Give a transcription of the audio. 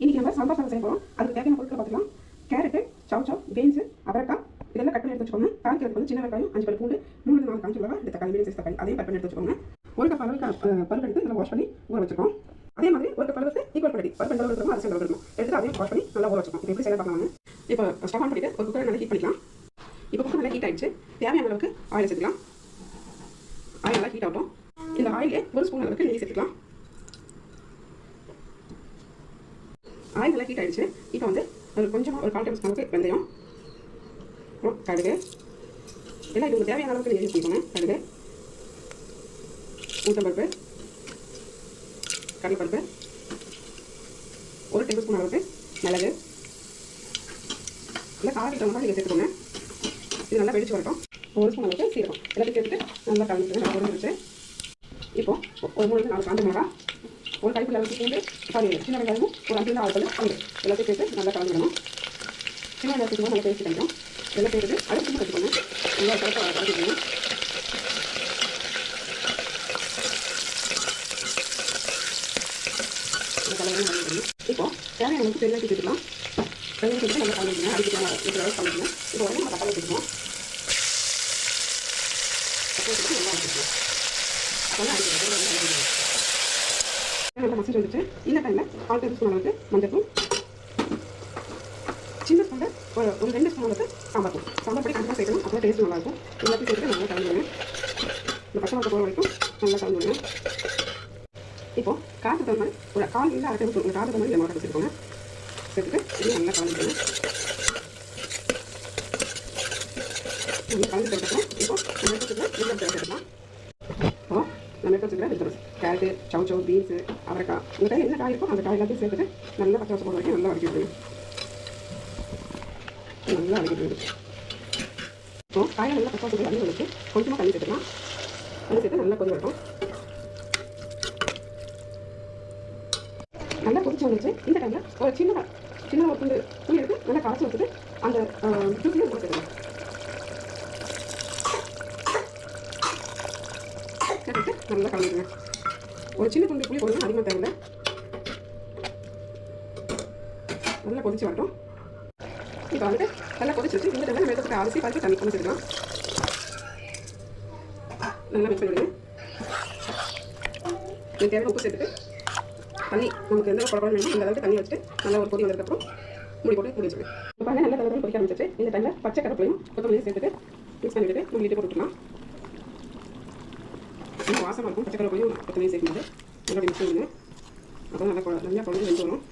இன்னைக்கு நம்ம சாம்பார் சாதம் செய்ய போகிறோம். அதுக்கு தேவையான பொருட்களை பார்த்துக்கலாம். கேரட்டு, சவ் பீன்ஸு, அவரைக்காய் இதெல்லாம் கட் பண்ணி எடுத்து வச்சுக்கோங்க. தாளிக்கிறதுக்கு வந்து சின்ன வெங்காயம், 5 பல் பூண்டு, 3-4 காஞ்ச மிளகாய், இந்த தக்காளி மீடியம் சைஸ் தக்காளி அதையும் கட் பண்ணி எடுத்து வச்சுக்கோங்க. ஒரு கப் அளவுக்கு பருப்பு எடுத்து நல்லா வாஷ் பண்ணி ஊற வச்சுருக்கோம். அதே மாதிரி ஒரு கப் அளவுக்கு ஈக்குவல் பண்ணி பருப்பு எந்த அளவுக்கு இருக்கணும் அரிசி அளவுக்கு இருக்கணும் எடுத்து அதையும் வாஷ் பண்ணி நல்லா ஊற வச்சுக்கோம். இப்போ எப்படி செய்ய பார்க்கலாம். இப்போ ஸ்டவ் ஆன் பண்ணிட்டு ஒரு குக்கரை நல்லா ஹீட் பண்ணிக்கலாம். இப்போ குக்கர் நல்லா ஹீட் ஆகிடுச்சு. தேவையான அளவுக்கு ஆயில் சேர்த்துக்கலாம். ஆயில் நல்லா ஹீட் ஆகட்டும். இந்த ஆயிலே ஒரு ஸ்பூன் அளவுக்கு நெய் சேர்த்துக்கலாம். ஆயில் நல்லா ஹீட் ஆகிடுச்சு. இப்போ வந்து கொஞ்சமாக ஒரு 1/4 டேபிள் ஸ்பூன் அளவுக்கு வெந்தயம், அப்புறம் கடுகு எல்லாம் இது தேவையான அளவுக்கு நெய் ஊற்றிக்கோங்க. கடுகு, உளுத்தம்பருப்பு, கடலைப்பருப்பு, 1 டேபிள் ஸ்பூன் அளவுக்கு மிளகு, இல்லை காரத்துக்கு தகுந்த மாதிரி நீங்கள் சேர்த்துக்கோங்க. இது நல்லா வெடிச்சு வரட்டும். 1 ஸ்பூன் அளவுக்கு சீரகம் எல்லாத்தையும் சேர்த்துட்டு நல்லா கலந்துட்டு நல்லா உறிஞ்சிருச்சு. இப்போது ஒரு 3-4 காஞ்ச மிளகா, ஒரு கைப்பிடி அளவுக்கு பூண்டு, சின்ன வெங்காயமும் ஒரு 5-6 பல் பூண்டு எல்லாத்தையும் சேர்த்து நல்லா கலந்துடணும். சின்ன வெங்காயம் சேர்த்துக்கோங்க. நல்லா பேசி கிடைக்கும். எல்லாம் சேர்த்துட்டு அடுத்து வச்சுக்கோங்க. நல்லா கலக்க கலந்துக்கணும். இப்போ தேவையான அளவுக்கு பெருங்காயம் சேர்த்துக்கலாம். பெருங்காயம் சேர்த்து நல்லா கலந்துக்கணும். அடிக்கலாம் அளவுக்கு கலந்துக்கணும். இப்போ வந்து நம்ம தக்காளி வச்சுக்கணும். தக்காளி நல்லா வச்சுக்கணும். அப்போதான் அடிக்கணும். நல்லா மசிச்சு வந்துச்சு. இந்த டைமில் 1/4 டேபிள் ஸ்பூன் அளவுக்கு மஞ்சள் தூள், சின்ன ஸ்பூனில் ஒரு 2 ஸ்பூன் அளவுக்கு சாம்பார் தூள். சாம்பார் பொடி கண்டிப்பாக சேர்க்கணும். அப்போ டேஸ்ட் நல்லாயிருக்கும். எல்லாத்தையும் சேர்த்துட்டு நல்லா கலந்துடுங்க. இந்த பச்சை மிளகாய் போகிற வரைக்கும் நல்லா கலந்துடுங்க. இப்போது காரத்துக்கு தகுந்த மாதிரி ஒரு 1/4 டேபிள் ஸ்பூன் காரத்துக்கு தகுந்த மாதிரி மிளகாய் சேர்த்துக்கோங்க. சேர்த்துட்டு இது நல்லா கலந்துடுங்க. நல்லா கலந்துக்கிறதுக்கப்புறம் இப்போ நம்ம சேர்த்துக்கலாம். இப்போ நம்ம எடுத்து வச்சுக்கிற வெஜிடபிள்ஸ் கேரட்டு, சவ் பீன்ஸு, அவரைக்காய் உங்கள் கையில் என்ன காய் இருக்கோ அந்த காய் எல்லாத்தையும் சேர்த்துட்டு நல்லா பச்சை வச்ச போகிற வரைக்கும் நல்லா வதக்கிடுங்க. நல்லா வதக்கிடுங்க. இப்போ காயை நல்லா பச்சை வச்சு அள்ளி வச்சு கொஞ்சமாக தண்ணி சேர்த்துக்கலாம். தண்ணி சேர்த்து நல்லா கொதி வரட்டும். நல்லா கொதிச்சு வந்துச்சு. இந்த டைமில் ஒரு சின்ன ஒரு துணி எடுத்து நல்லா கரைச்சி வச்சுட்டு அந்த ஜூஸையும் கூட சேர்த்துக்கலாம். சேர்த்துட்டு நல்லா கலந்துடுங்க. ஒரு சின்ன துண்டு புளி போடுங்க, அதிகமாக தேவையில்லை. நல்லா கொதிச்சு வரட்டும். இப்போ வந்துட்டு நல்லா கொதிச்சிருச்சு. இந்த டைமில் நம்ம எடுத்துக்கிட்ட அரிசி பருப்பு தண்ணி கொண்டு சேர்க்கலாம். நல்லா மிக்ஸ் பண்ணிவிடுங்க. இது தேவையான உப்பு சேர்த்துட்டு தண்ணி நமக்கு எந்த குழப்பம் வேணும் இந்த அளவுக்கு தண்ணி வச்சுட்டு நல்லா ஒரு கொதி வந்ததுக்கப்புறம் மூடி போட்டு மூடி வச்சுருங்க. இப்போ பாருங்கள் நல்லா தடவை கொதிக்க ஆரம்பிச்சிச்சு. இந்த டைமில் பச்சை கருவேப்பிலையும் கொத்தமல்லியும் சேர்த்துட்டு மிக்ஸ் பண்ணிவிட்டு மூடிட்டு போட்டுக்கலாம். ரொம்ப வாசமாக இருக்கும். பச்சை கருவேப்பிலையும் கொத்தமல்லியும் சேர்க்கும்போது நல்லா மிக்ஸ் பண்ணுங்க. அப்போ நல்லா குழம்பு வெந்து வரும்.